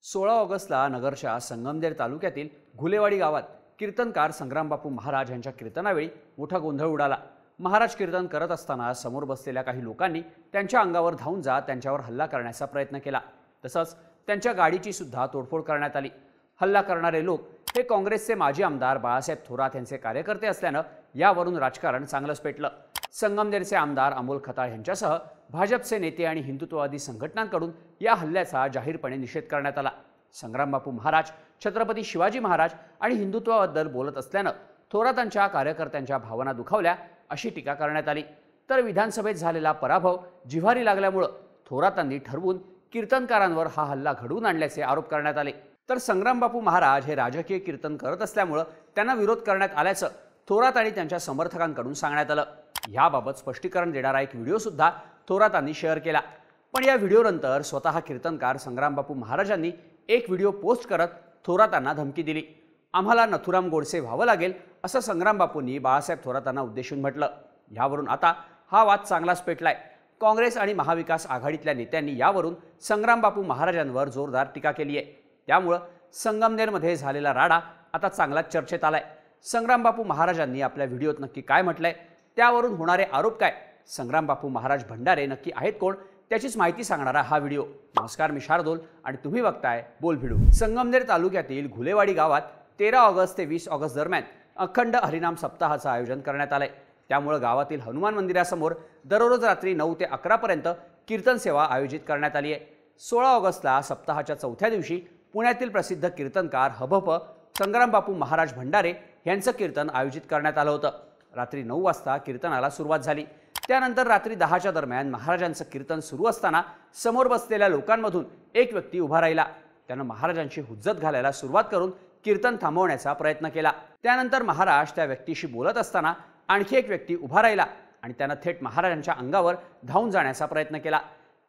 16 ऑगस्टला नगरच्या संगमनेर तालुक्यातील घुलेवाडी गावात कीर्तनकार संग्रामबापू महाराज यांच्या कीर्तनावेळी मोठा गोंधळ उडाला। महाराज कीर्तन करत असताना समोर बसलेल्या काही लोकांनी त्यांच्या अंगावर धावून जात त्यांच्यावर हल्ला करण्याचा प्रयत्न केला। तसंच त्यांच्या गाडीची सुद्धा तोडफोड करण्यात आली। हल्ला करणारे लोक हे काँग्रेसचे माजी आमदार बाळासाहेब थोरात यांचे कार्यकर्ते असल्याने यावरून राजकारण चांगलंच पेटलं। संगमनेरचे आमदार अमोल खताळ यांच्यासह भाजपचे नेते आणि हिंदुत्ववादी संघटनांकडून या हल्ल्याचा जाहीरपणे निषेध करण्यात आला। संग्रामबापू महाराज, छत्रपती शिवाजी महाराज आणि हिंदुत्वाबद्दल बोलत असल्याने थोरातांच्या कार्यकर्त्यांच्या भावना दुखावल्या अशी टीका करण्यात आली। तर विधानसभेत झालेला पराभव जिव्हारी लागल्यामुळे थोरातांनी ठरवून कीर्तनकारांवर हा हल्ला घडवून आणल्याचे आरोप करण्यात आले। तर संग्रामबापू महाराज हे राजकीय कीर्तन करत असल्यामुळे त्यांना विरोध करण्यात आल्याचं थोरात आणि त्यांच्या समर्थकांकडून सांगण्यात आलं। याबाबत स्पष्टीकरण देणारा एक व्हिडिओ सुद्धा थोरातांनी शेअर केला। पण या व्हिडिओनंतर स्वतः कीर्तनकार संग्रामबापू महाराजांनी एक व्हिडिओ पोस्ट करत थोरातांना धमकी दिली। आम्हाला नथुराम गोडसे व्हावं लागेल असं संग्रामबापूंनी बाळासाहेब थोरातांना उद्देशून म्हटलं। यावरून आता हा वाद चांगलाच पेटलाय। काँग्रेस आणि महाविकास आघाडीतल्या नेत्यांनी यावरून संग्रामबापू महाराजांवर जोरदार टीका केली आहे। त्यामुळे संगमनेरमध्ये झालेला राडा आता चांगलाच चर्चेत आलाय। संग्रामबापू महाराजांनी आपल्या व्हिडिओत नक्की काय म्हटलंय, त्यावरून होणारे आरोप काय, संग्रामबापू महाराज भंडारे नक्की आहेत कोण, त्याचीच माहिती सांगणारा हा व्हिडिओ। नमस्कार, मी शार्दूल आणि तुम्ही बघताय बोलभिडू। संगमनेर तालुक्यातील घुलेवाडी गावात 13 ऑगस्ट ते 20 ऑगस्ट दरम्यान अखंड हरिनाम सप्ताहाचं आयोजन करण्यात आलंय। त्यामुळे गावातील हनुमान मंदिरासमोर दररोज रात्री 9 ते 11 पर्यंत कीर्तन सेवा आयोजित करण्यात आली आहे। 16 ऑगस्टला सप्ताहाच्या चौथ्या दिवशी पुण्यातील प्रसिद्ध कीर्तनकार हभप संग्रामबापू महाराज भंडारे यांचं कीर्तन आयोजित करण्यात आलं होतं। रात्री 9 वाजता कीर्तनाला सुरुवात झाली। त्यानंतर रात्री 10च्या दरम्यान महाराजांचं कीर्तन सुरू असताना समोर बसलेल्या लोकांमधून एक व्यक्ती उभा राहिला। त्यानं महाराजांची हुज्जत घालायला सुरुवात करून कीर्तन थांबवण्याचा प्रयत्न केला। त्यानंतर महाराज त्या व्यक्तीशी बोलत असताना आणखी एक व्यक्ती उभा राहिला आणि त्यानं थेट महाराजांच्या अंगावर धावून जाण्याचा प्रयत्न केला।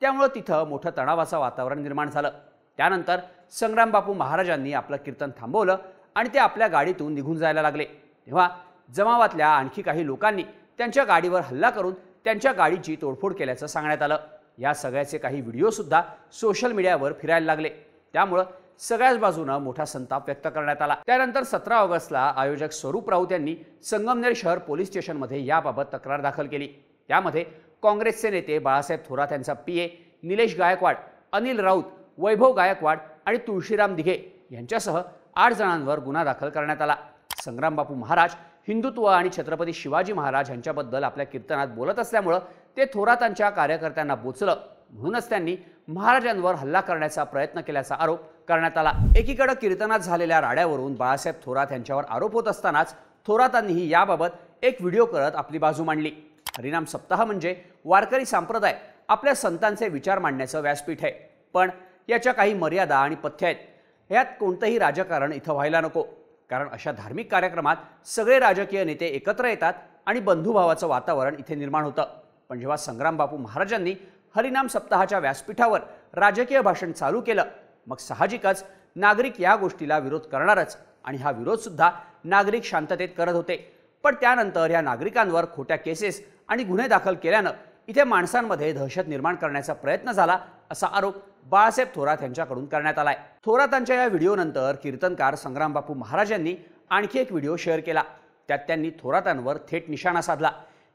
त्यामुळे तिथं मोठं तणावाचं वातावरण निर्माण झालं। त्यानंतर संग्रामबापू महाराजांनी आपलं कीर्तन थांबवलं आणि ते आपल्या गाडीतून निघून जायला लागले। तेव्हा जमावातल्या आणखी काही लोकांनी त्यांच्या गाडीवर हल्ला करून त्यांच्या गाडीची तोडफोड केल्याचं सांगण्यात आलं। या सगळ्याचे काही व्हिडिओ सुद्धा सोशल मीडियावर फिरायला लागले। त्यामुळे सगळ्याच बाजूने मोठा संताप व्यक्त करण्यात आला। त्यानंतर 17 ऑगस्टला आयोजक स्वरूप राऊत यांनी संगमनेर शहर पोलीस स्टेशनमध्ये याबाबत तक्रार दाखल केली। त्यामध्ये काँग्रेसचे नेते बाळासाहेब थोरात यांचा पीए निलेश गायकवाड, अनिल राऊत, वैभव गायकवाड आणि तुळशीराम दिघे यांच्यासह 8 जणांवर गुन्हा दाखल करण्यात आला। संग्रामबापू महाराज हिंदुत्व आणि छत्रपती शिवाजी महाराज यांच्याबद्दल आपल्या कीर्तनात बोलत असल्यामुळे ते थोरातांच्या कार्यकर्त्यांना बोचलं, म्हणूनच त्यांनी महाराजांवर हल्ला करण्याचा प्रयत्न केल्याचा आरोप करण्यात आला। एकीकडे कीर्तनात झालेल्या राड्यावरून बाळासाहेब थोरात यांच्यावर आरोप होत असतानाच थोरातांनीही याबाबत एक व्हिडिओ करत आपली बाजू मांडली। हरिनाम सप्ताह म्हणजे वारकरी संप्रदाय आपल्या संतांचे विचार मांडण्याचं व्यासपीठ आहे, पण याच्या काही मर्यादा आणि पथ्य आहेत। यात कोणतंही राजकारण इथं व्हायला नको, कारण अशा धार्मिक कार्यक्रमात सगळे राजकीय नेते एकत्र येतात आणि बंधुभावाचं वातावरण इथे निर्माण होतं। पण जेव्हा संग्रामबापू महाराजांनी हरिनाम सप्ताहाच्या व्यासपीठावर राजकीय भाषण चालू केलं, मग साहजिकच नागरिक या गोष्टीला विरोध करणारच आणि हा विरोध सुद्धा नागरिक शांततेत करत होते। पण त्यानंतर या नागरिकांवर खोट्या केसेस आणि गुन्हे दाखल केल्यानं इथे माणसांमध्ये दहशत निर्माण करण्याचा प्रयत्न झाला असा आरोप बाळासाहेब थोरात यांच्याकडून करण्यात आलाय। थोरातांच्या या व्हिडिओनंतर कीर्तनकार संग्रामबापू महाराजांनी आणखी एक व्हिडिओ शेअर केला। त्यात त्यांनी थोरातांवर थेट निशाणा साधला।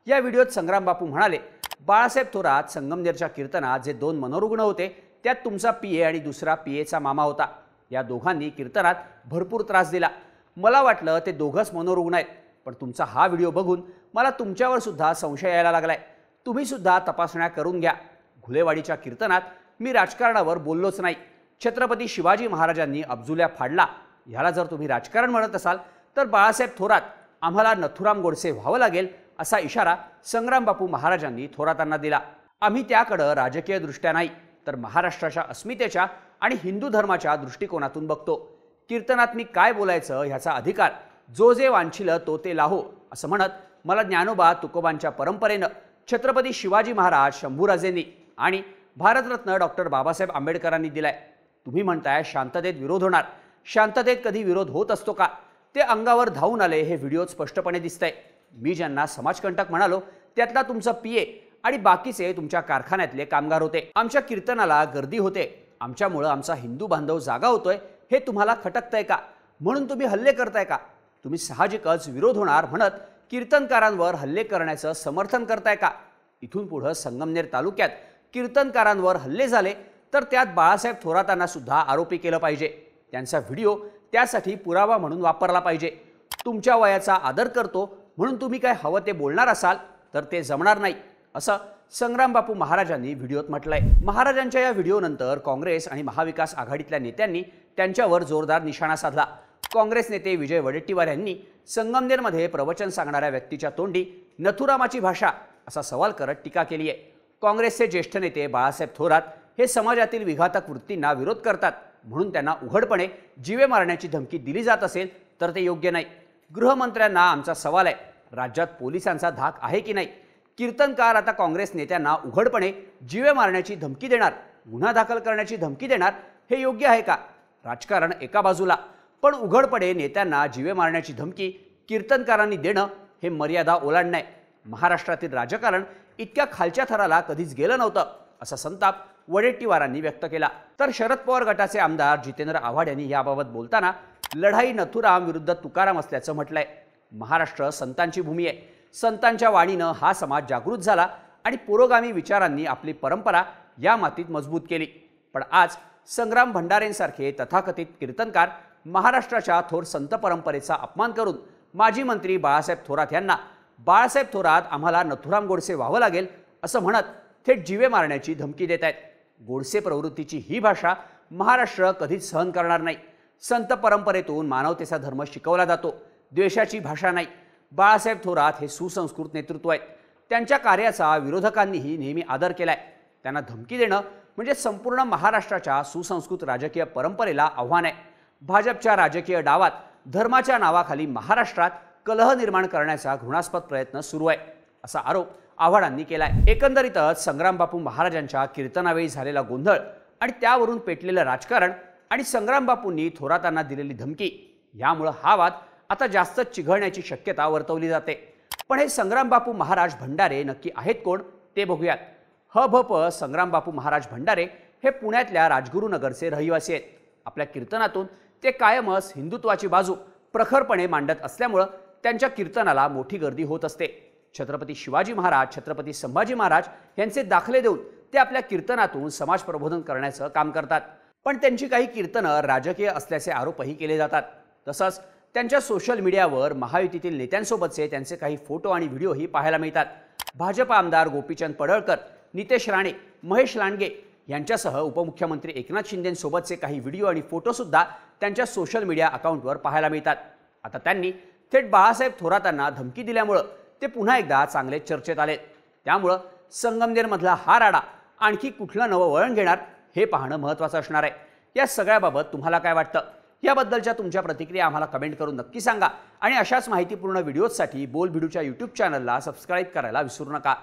या व्हिडिओत संग्रामबापू म्हणाले, बाळासाहेब थोरात, संगमनेरच्या कीर्तनात जे 2 मनोरुग्ण होते त्यात तुमचा पीए आणि दुसरा पीएचा मामा होता। या दोघांनी कीर्तनात भरपूर त्रास दिला। मला वाटलं ते दोघंच मनोरुग्ण आहेत, पण तुमचा हा व्हिडिओ बघून मला तुमच्यावर सुद्धा संशय यायला लागलाय। तुम्ही सुद्धा तपासण्या करून घ्या। घुलेवाडीच्या कीर्तनात मी राजकारणावर बोललोच नाही। छत्रपती शिवाजी महाराजांनी अब्जुल्या फाडला, ह्याला जर तुम्ही राजकारण म्हणत असाल तर बाळासाहेब थोरात, आम्हाला नथुराम गोडसे व्हावं लागेल असा इशारा संग्रामबापू महाराजांनी थोरातांना दिला। आम्ही त्याकडे राजकीय दृष्ट्या नाही तर महाराष्ट्राच्या अस्मितेच्या आणि हिंदू धर्माच्या दृष्टिकोनातून बघतो। कीर्तनात मी काय बोलायचं ह्याचा अधिकार जो जे वांछिल तो ते लाहो असं म्हणत मला ज्ञानोबा तुकोबांच्या परंपरेनं छत्रपती शिवाजी महाराज, शंभूराजेंनी आणि भारतरत्न डॉक्टर बाबासाहेब आंबेडकरांनी दिलाय। तुम्ही म्हणताय शांततेत विरोध होणार, शांततेत कधी विरोध होत असतो का? ते अंगावर धावून आले हे व्हिडिओत स्पष्टपणे दिसतंय। मी ज्यांना समाजकंटक म्हणालो त्यातला तुमचा पीए आणि बाकीचे तुमच्या कारखान्यातले कामगार होते। आमच्या कीर्तनाला गर्दी होते आमच्यामुळं आमचा हिंदू बांधव जागा होतोय हे तुम्हाला खटकतंय का? म्हणून तुम्ही हल्ले करताय का? तुम्ही साहजिकच विरोध होणार म्हणत कीर्तनकारांवर हल्ले करण्याचं समर्थन करताय का? इथून पुढे संगमनेर तालुक्यात कीर्तनकारांवर हल्ले झाले तर त्यात बाळासाहेब थोरातांना सुद्धा आरोपी केलं पाहिजे. त्यांचा व्हिडिओ त्यासाठी पुरावा म्हणून वापरला पाहिजे. तुमच्या वयाचा आदर करतो म्हणून तुम्ही काय हवं ते बोलणार असाल तर ते जमणार नाही, असं संग्रामबापू महाराजांनी व्हिडिओत म्हटलंय. महाराजांच्या या व्हिडिओनंतर काँग्रेस आणि महाविकास आघाडीतल्या नेत्यांनी त्यांच्यावर जोरदार निशाणा साधला. काँग्रेस नेते विजय वडेट्टीवार यांनी संगमनेरमध्ये प्रवचन सांगणाऱ्या व्यक्तीच्या तोंडी नथुरामाची भाषा असा सवाल करत टीका केली आहे. काँग्रेसचे ज्येष्ठ नेते बाळासाहेब थोरात हे समाजातील विघातक वृत्तींना विरोध करतात म्हणून त्यांना उघडपणे जीवे मारण्याची धमकी दिली जात असेल तर ते योग्य नाही. गृहमंत्र्यांना आमचा सवाल आहे, राज्यात पोलिसांचा धाक आहे की नाही? कीर्तनकार आता काँग्रेस नेत्यांना उघडपणे जीवे मारण्याची धमकी देणार, गुन्हा दाखल करण्याची धमकी देणार, हे योग्य आहे का? राजकारण एका बाजूला, पण उघडपणे नेत्यांना जीवे मारण्याची धमकी कीर्तनकारांनी देणं हे मर्यादा ओलांडणं आहे. महाराष्ट्रातील राजकारण इतक्या खालच्या थराला कधीच गेलं नव्हतं, असा संताप वडेट्टीवारांनी व्यक्त केला. तर शरद पवार गटाचे आमदार जितेंद्र आव्हाड यांनी याबाबत बोलताना लढाई नथुराम विरुद्ध तुकाराम असल्याचं म्हटलंय. महाराष्ट्र संतांची भूमी आहे. संतांच्या वाणीनं हा समाज जागृत झाला आणि पुरोगामी विचारांनी आपली परंपरा या मातीत मजबूत केली. पण आज संग्राम भंडारेंसारखे तथाकथित कीर्तनकार महाराष्ट्राच्या थोर संत परंपरेचा अपमान करून माजी मंत्री बाळासाहेब थोरात यांना बाळासाहेब थोरात आम्हाला नथुराम गोडसे व्हावं लागेल असं म्हणत थेट जीवे मारण्याची धमकी देत आहेत. गोडसे प्रवृत्तीची ही भाषा महाराष्ट्र कधीच सहन करणार नाही. संत परंपरेतून मानवतेचा धर्म शिकवला जातो, द्वेषाची भाषा नाही. बाळासाहेब थोरात हे सुसंस्कृत नेतृत्व आहेत. त्यांच्या कार्याचा विरोधकांनीही नेहमी आदर केलाय. त्यांना धमकी देणं म्हणजे संपूर्ण महाराष्ट्राच्या सुसंस्कृत राजकीय परंपरेला आव्हान आहे. भाजपच्या राजकीय डावात धर्माच्या नावाखाली महाराष्ट्रात कलह निर्माण करण्याचा घृणास्पद प्रयत्न सुरू आहे, असा आरोप आव्हाडांनी केलाय. एकंदरीतच संग्रामबापू महाराजांच्या कीर्तनावेळी झालेला गोंधळ आणि त्यावरून पेटलेलं राजकारण आणि संग्रामबापूंनी थोरातांना दिलेली धमकी यामुळे हा वाद आता जास्त चिघळण्याची शक्यता वर्तवली जाते. पण हे संग्रामबापू महाराज भंडारे नक्की आहेत कोण ते बघूयात. ह.भ.प. संग्रामबापू महाराज भंडारे हे पुण्यातल्या राजगुरुनगरचे रहिवासी आहेत. आपल्या कीर्तनातून ते कायमच हिंदुत्वाची बाजू प्रखरपणे मांडत असल्यामुळे त्यांच्या कीर्तनाला मोठी गर्दी होत असते. छत्रपती शिवाजी महाराज, छत्रपती संभाजी महाराज यांचे दाखले देऊन ते आपल्या कीर्तनातून समाज प्रबोधन करण्याचं काम करतात. पण त्यांची काही कीर्तनं राजकीय असल्याचे आरोपही केले जातात. तसंच त्यांच्या सोशल मीडियावर महायुतीतील नेत्यांसोबतचे त्यांचे काही फोटो आणि व्हिडिओही पाहायला मिळतात. भाजप आमदार गोपीचंद पडळकर, नितेश राणे, महेश लांडगे यांच्यासह उपमुख्यमंत्री एकनाथ शिंदेंसोबतचे काही व्हिडिओ आणि फोटोसुद्धा त्यांच्या सोशल मीडिया अकाउंटवर पाहायला मिळतात. आता त्यांनी थेट बाळासाहेब थोरातांना धमकी दिल्यामुळं ते पुन्हा एकदा चांगले चर्चेत आले. त्यामुळं संगमनेरमधला हा राडा आणखी कुठलं नवं वळण घेणार हे पाहणं महत्त्वाचं असणार आहे. या सगळ्याबाबत तुम्हाला काय वाटतं? याबद्दलच्या तुमच्या प्रतिक्रिया आम्हाला कमेंट करून नक्की सांगा आणि अशाच माहितीपूर्ण व्हिडिओजसाठी बोलबिडूच्या यूट्यूब चॅनलला सबस्क्राईब करायला विसरू नका.